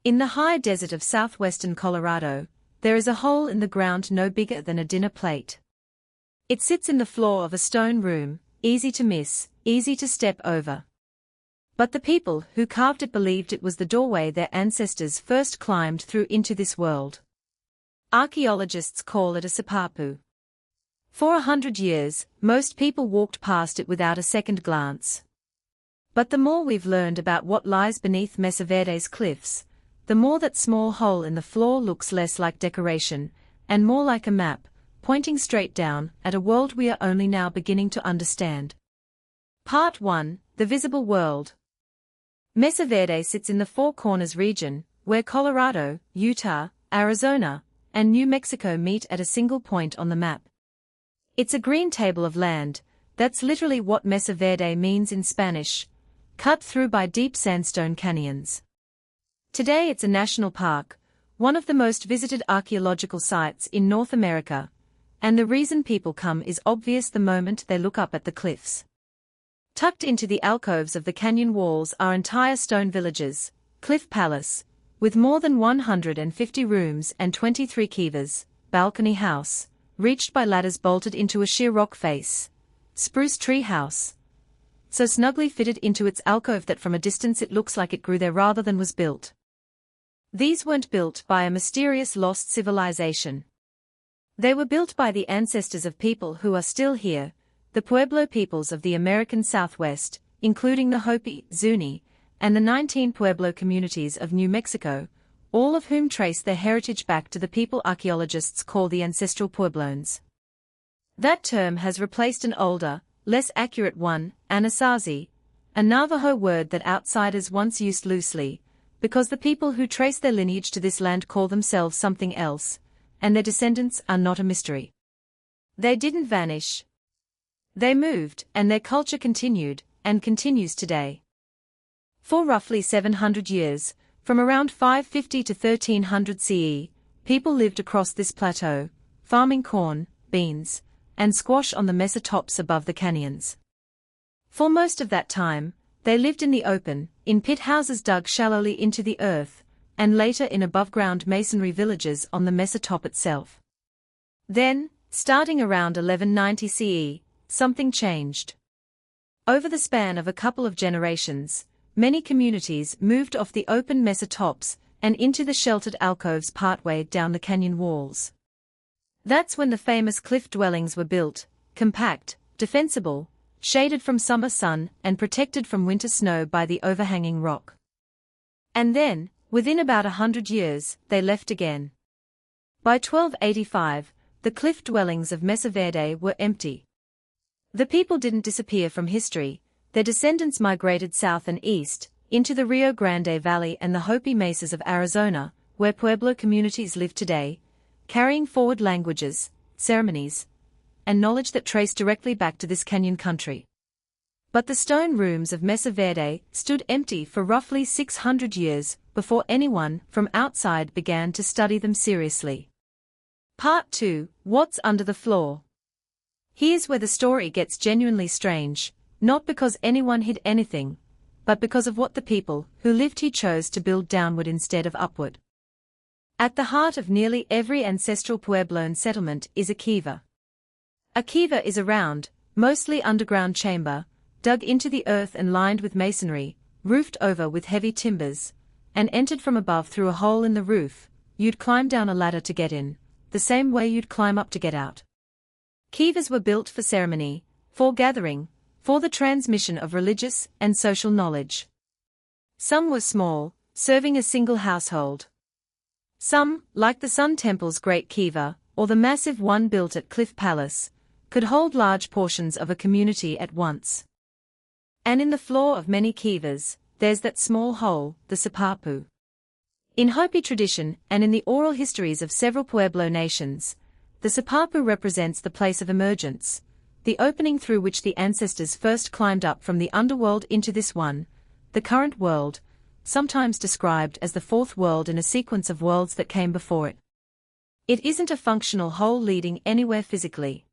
In the high desert of southwestern Colorado, there is a hole in the ground no bigger than a dinner plate. It sits in the floor of a stone room, easy to miss, easy to step over. But the people who carved it believed it was the doorway their ancestors first climbed through into this world. Archaeologists call it a sipapu. For 100 years, most people walked past it without a second glance. But the more we've learned about what lies beneath Mesa Verde's cliffs, the more that small hole in the floor looks less like decoration, and more like a map, pointing straight down at a world we are only now beginning to understand. Part 1: The Visible World. Mesa Verde sits in the Four Corners region, where Colorado, Utah, Arizona, and New Mexico meet at a single point on the map. It's a green table of land, that's literally what Mesa Verde means in Spanish, cut through by deep sandstone canyons. Today it's a national park, one of the most visited archaeological sites in North America, and the reason people come is obvious the moment they look up at the cliffs. Tucked into the alcoves of the canyon walls are entire stone villages, Cliff Palace, with more than 150 rooms and 23 kivas, balcony house, reached by ladders bolted into a sheer rock face, spruce tree house, so snugly fitted into its alcove that from a distance it looks like it grew there rather than was built. These weren't built by a mysterious lost civilization. They were built by the ancestors of people who are still here, the Pueblo peoples of the American Southwest, including the Hopi, Zuni, and the 19 Pueblo communities of New Mexico, all of whom trace their heritage back to the people archaeologists call the ancestral Pueblones. That term has replaced an older, less accurate one, Anasazi, a Navajo word that outsiders once used loosely, because the people who trace their lineage to this land call themselves something else, and their descendants are not a mystery. They didn't vanish. They moved, and their culture continued, and continues today. For roughly 700 years, from around 550 to 1300 CE, people lived across this plateau, farming corn, beans, and squash on the mesa tops above the canyons. For most of that time, they lived in the open, in pit houses dug shallowly into the earth, and later in above-ground masonry villages on the mesa top itself. Then, starting around 1190 CE, something changed. Over the span of a couple of generations, many communities moved off the open mesa tops and into the sheltered alcoves partway down the canyon walls. That's when the famous cliff dwellings were built, compact, defensible, shaded from summer sun and protected from winter snow by the overhanging rock. And then, within about 100 years, they left again. By 1285, the cliff dwellings of Mesa Verde were empty. The people didn't disappear from history, their descendants migrated south and east, into the Rio Grande Valley and the Hopi Mesas of Arizona, where Pueblo communities live today, carrying forward languages, ceremonies, and knowledge that trace directly back to this canyon country. But the stone rooms of Mesa Verde stood empty for roughly 600 years before anyone from outside began to study them seriously. Part 2: What's Under the Floor? Here's where the story gets genuinely strange, not because anyone hid anything, but because of what the people who lived here chose to build downward instead of upward. At the heart of nearly every ancestral Puebloan settlement is a kiva. A kiva is a round, mostly underground chamber, dug into the earth and lined with masonry, roofed over with heavy timbers, and entered from above through a hole in the roof. You'd climb down a ladder to get in, the same way you'd climb up to get out. Kivas were built for ceremony, for gathering, for the transmission of religious and social knowledge. Some were small, serving a single household. Some, like the Sun Temple's Great Kiva, or the massive one built at Cliff Palace, could hold large portions of a community at once. And in the floor of many kivas, there's that small hole, the sipapu. In Hopi tradition and in the oral histories of several Pueblo nations, the sipapu represents the place of emergence, the opening through which the ancestors first climbed up from the underworld into this one, the current world, sometimes described as the fourth world in a sequence of worlds that came before it. It isn't a functional hole leading anywhere physically.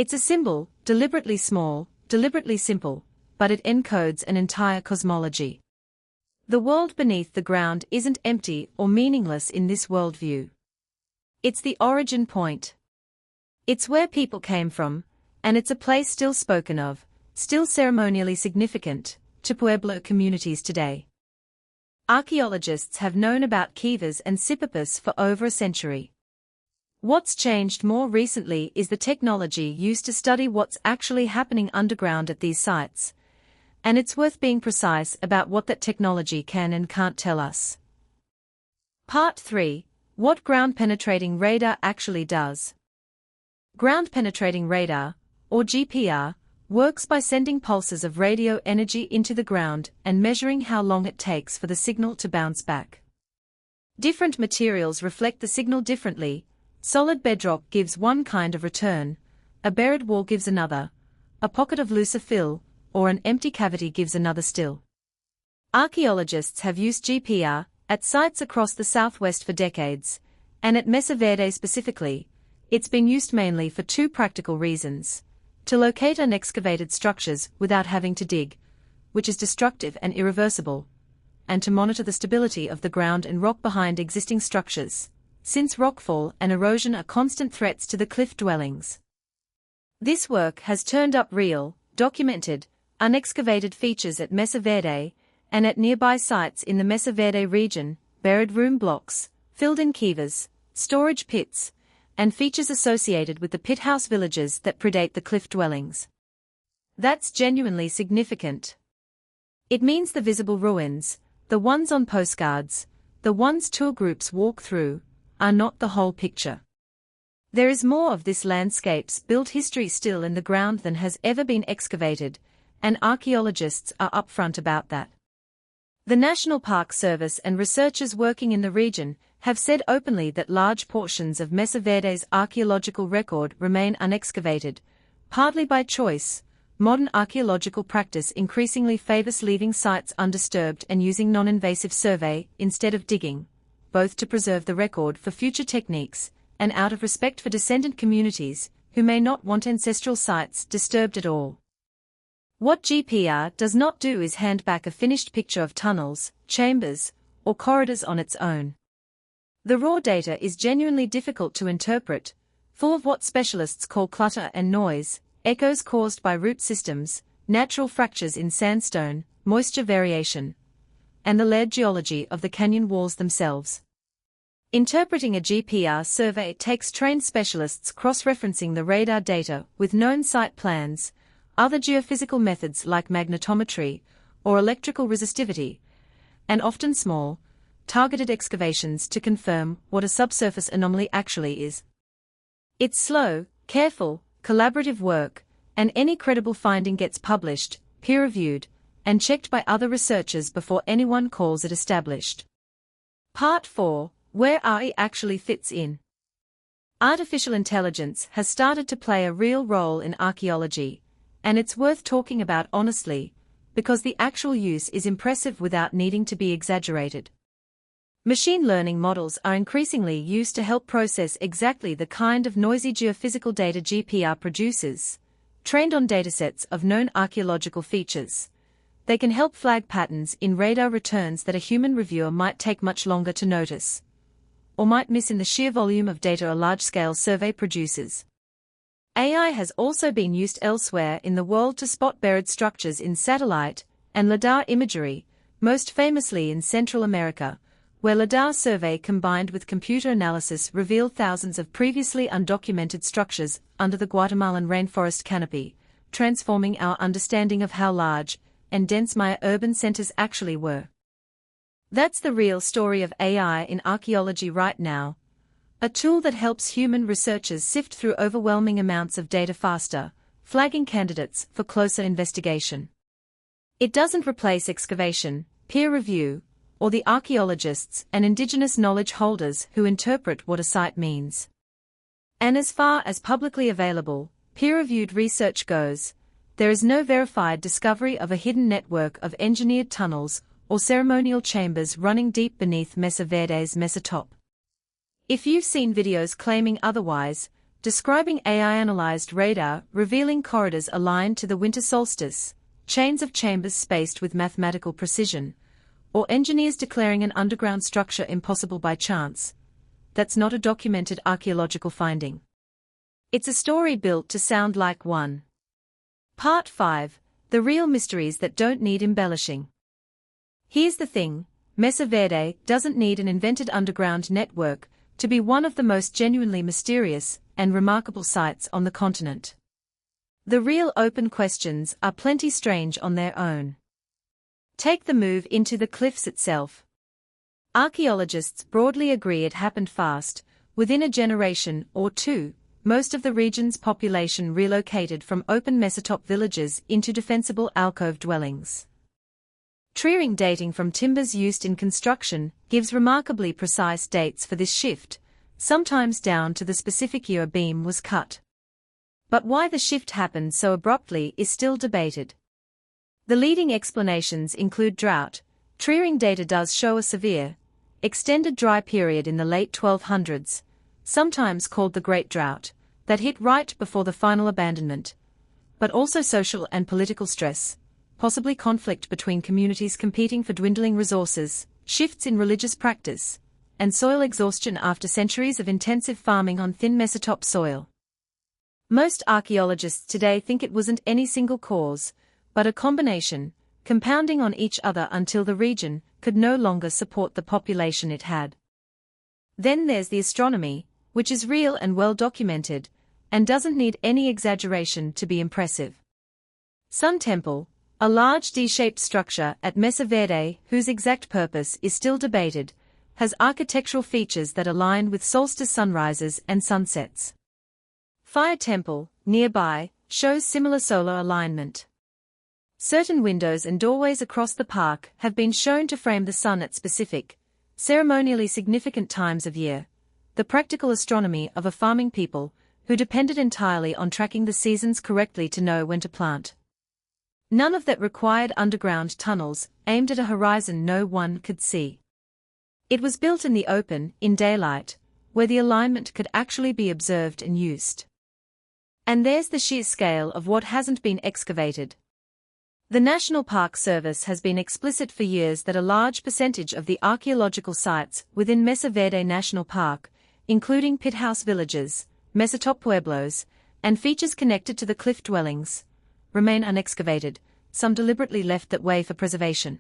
It's a symbol, deliberately small, deliberately simple, but it encodes an entire cosmology. The world beneath the ground isn't empty or meaningless in this worldview. It's the origin point. It's where people came from, and it's a place still spoken of, still ceremonially significant, to Pueblo communities today. Archaeologists have known about kivas and sipapus for over a century. What's changed more recently is the technology used to study what's actually happening underground at these sites. And it's worth being precise about what that technology can and can't tell us. Part 3. What ground-penetrating radar actually does. Ground-penetrating radar, or GPR, works by sending pulses of radio energy into the ground and measuring how long it takes for the signal to bounce back. Different materials reflect the signal differently. Solid bedrock gives one kind of return, a buried wall gives another, a pocket of looser fill, or an empty cavity gives another still. Archaeologists have used GPR at sites across the southwest for decades, and at Mesa Verde specifically, it's been used mainly for two practical reasons: to locate unexcavated structures without having to dig, which is destructive and irreversible, and to monitor the stability of the ground and rock behind existing structures, since rockfall and erosion are constant threats to the cliff dwellings. This work has turned up real, documented, unexcavated features at Mesa Verde, and at nearby sites in the Mesa Verde region, buried room blocks, filled-in kivas, storage pits, and features associated with the pit-house villages that predate the cliff dwellings. That's genuinely significant. It means the visible ruins, the ones on postcards, the ones tour groups walk through, are not the whole picture. There is more of this landscape's built history still in the ground than has ever been excavated, and archaeologists are upfront about that. The National Park Service and researchers working in the region have said openly that large portions of Mesa Verde's archaeological record remain unexcavated, partly by choice. Modern archaeological practice increasingly favors leaving sites undisturbed and using non-invasive survey instead of digging, both to preserve the record for future techniques and out of respect for descendant communities who may not want ancestral sites disturbed at all. What GPR does not do is hand back a finished picture of tunnels, chambers, or corridors on its own. The raw data is genuinely difficult to interpret, full of what specialists call clutter and noise, echoes caused by root systems, natural fractures in sandstone, moisture variation, and the layered geology of the canyon walls themselves. Interpreting a GPR survey takes trained specialists cross-referencing the radar data with known site plans, other geophysical methods like magnetometry or electrical resistivity, and often small, targeted excavations to confirm what a subsurface anomaly actually is. It's slow, careful, collaborative work, and any credible finding gets published, peer-reviewed, and checked by other researchers before anyone calls it established. Part 4. Where AI actually fits in. Artificial intelligence has started to play a real role in archaeology, and it's worth talking about honestly, because the actual use is impressive without needing to be exaggerated. Machine learning models are increasingly used to help process exactly the kind of noisy geophysical data GPR produces. Trained on datasets of known archaeological features, they can help flag patterns in radar returns that a human reviewer might take much longer to notice, or might miss in the sheer volume of data a large-scale survey produces. AI has also been used elsewhere in the world to spot buried structures in satellite and LiDAR imagery, most famously in Central America, where LiDAR survey combined with computer analysis revealed thousands of previously undocumented structures under the Guatemalan rainforest canopy, transforming our understanding of how large and dense Maya urban centers actually were. That's the real story of AI in archaeology right now. A tool that helps human researchers sift through overwhelming amounts of data faster, flagging candidates for closer investigation. It doesn't replace excavation, peer review, or the archaeologists and indigenous knowledge holders who interpret what a site means. And as far as publicly available, peer-reviewed research goes, there is no verified discovery of a hidden network of engineered tunnels or ceremonial chambers running deep beneath Mesa Verde's Mesa top. If you've seen videos claiming otherwise, describing AI-analyzed radar revealing corridors aligned to the winter solstice, chains of chambers spaced with mathematical precision, or engineers declaring an underground structure impossible by chance. That's not a documented archaeological finding. It's a story built to sound like one. Part 5. The real mysteries that don't need embellishing. Here's the thing, Mesa Verde doesn't need an invented underground network to be one of the most genuinely mysterious and remarkable sites on the continent. The real open questions are plenty strange on their own. Take the move into the cliffs itself. Archaeologists broadly agree it happened fast. Within a generation or two, most of the region's population relocated from open mesatop villages into defensible alcove dwellings. Treeing dating from timbers used in construction gives remarkably precise dates for this shift, sometimes down to the specific year a beam was cut. But why the shift happened so abruptly is still debated. The leading explanations include drought. Treeing data does show a severe, extended dry period in the late 1200s, sometimes called the Great Drought, that hit right before the final abandonment, but also social and political stress, possibly conflict between communities competing for dwindling resources, shifts in religious practice, and soil exhaustion after centuries of intensive farming on thin mesotop soil. Most archaeologists today think it wasn't any single cause, but a combination, compounding on each other until the region could no longer support the population it had. Then there's the astronomy, which is real and well documented, and doesn't need any exaggeration to be impressive. Sun Temple, a large D-shaped structure at Mesa Verde whose exact purpose is still debated, has architectural features that align with solstice sunrises and sunsets. Fire Temple, nearby, shows similar solar alignment. Certain windows and doorways across the park have been shown to frame the sun at specific, ceremonially significant times of year, the practical astronomy of a farming people who depended entirely on tracking the seasons correctly to know when to plant. None of that required underground tunnels aimed at a horizon no one could see. It was built in the open, in daylight, where the alignment could actually be observed and used. And there's the sheer scale of what hasn't been excavated. The National Park Service has been explicit for years that a large percentage of the archaeological sites within Mesa Verde National Park, including pit house villages, mesotop pueblos, and features connected to the cliff dwellings, remain unexcavated, some deliberately left that way for preservation.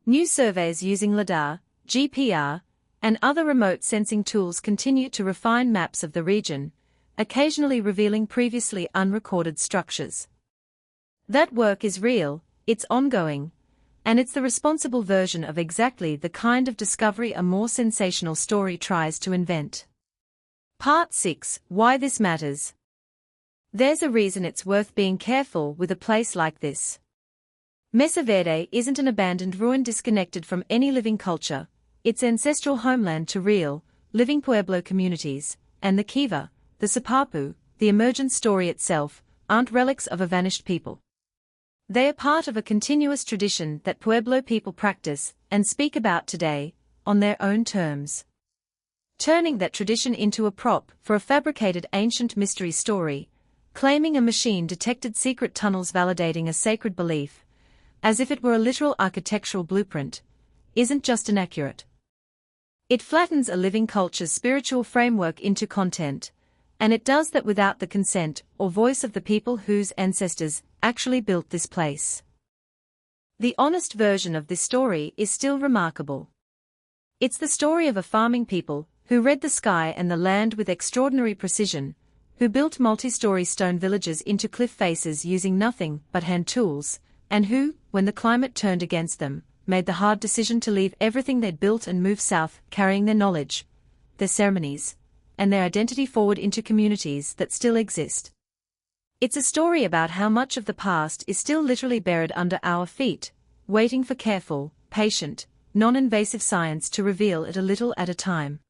New surveys using LiDAR, GPR, and other remote sensing tools continue to refine maps of the region, occasionally revealing previously unrecorded structures. That work is real, it's ongoing, and it's the responsible version of exactly the kind of discovery a more sensational story tries to invent. Part 6. Why this matters. There's a reason it's worth being careful with a place like this. Mesa Verde isn't an abandoned ruin disconnected from any living culture, it's ancestral homeland to real, living Pueblo communities, and the Kiva, the Sipapu, the emergent story itself, aren't relics of a vanished people. They are part of a continuous tradition that Pueblo people practice and speak about today, on their own terms. Turning that tradition into a prop for a fabricated ancient mystery story, claiming a machine detected secret tunnels validating a sacred belief, as if it were a literal architectural blueprint, isn't just inaccurate. It flattens a living culture's spiritual framework into content, and it does that without the consent or voice of the people whose ancestors actually built this place. The honest version of this story is still remarkable. It's the story of a farming people who read the sky and the land with extraordinary precision, who built multi-story stone villages into cliff faces using nothing but hand tools, and who, when the climate turned against them, made the hard decision to leave everything they'd built and move south, carrying their knowledge, their ceremonies, and their identity forward into communities that still exist. It's a story about how much of the past is still literally buried under our feet, waiting for careful, patient, non-invasive science to reveal it a little at a time.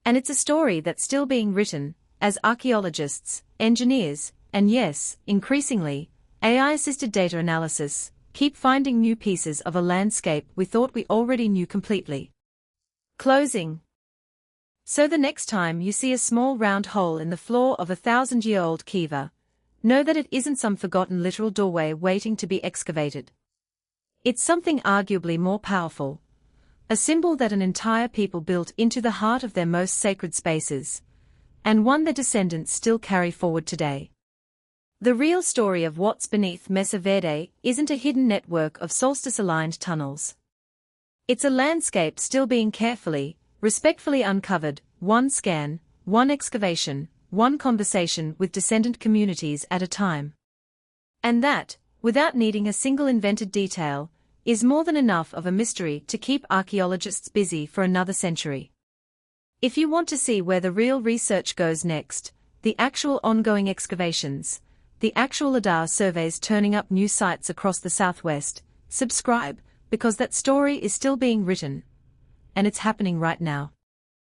And it's a story that's still being written, as archaeologists, engineers, and yes, increasingly, AI-assisted data analysis, keep finding new pieces of a landscape we thought we already knew completely. Closing. So the next time you see a small round hole in the floor of a 1,000-year-old kiva, know that it isn't some forgotten literal doorway waiting to be excavated. It's something arguably more powerful. A symbol that an entire people built into the heart of their most sacred spaces, and one their descendants still carry forward today. The real story of what's beneath Mesa Verde isn't a hidden network of solstice-aligned tunnels. It's a landscape still being carefully, respectfully uncovered, one scan, one excavation, one conversation with descendant communities at a time. And that, without needing a single invented detail, is more than enough of a mystery to keep archaeologists busy for another century. If you want to see where the real research goes next, the actual ongoing excavations, the actual LiDAR surveys turning up new sites across the Southwest, subscribe, because that story is still being written. And it's happening right now.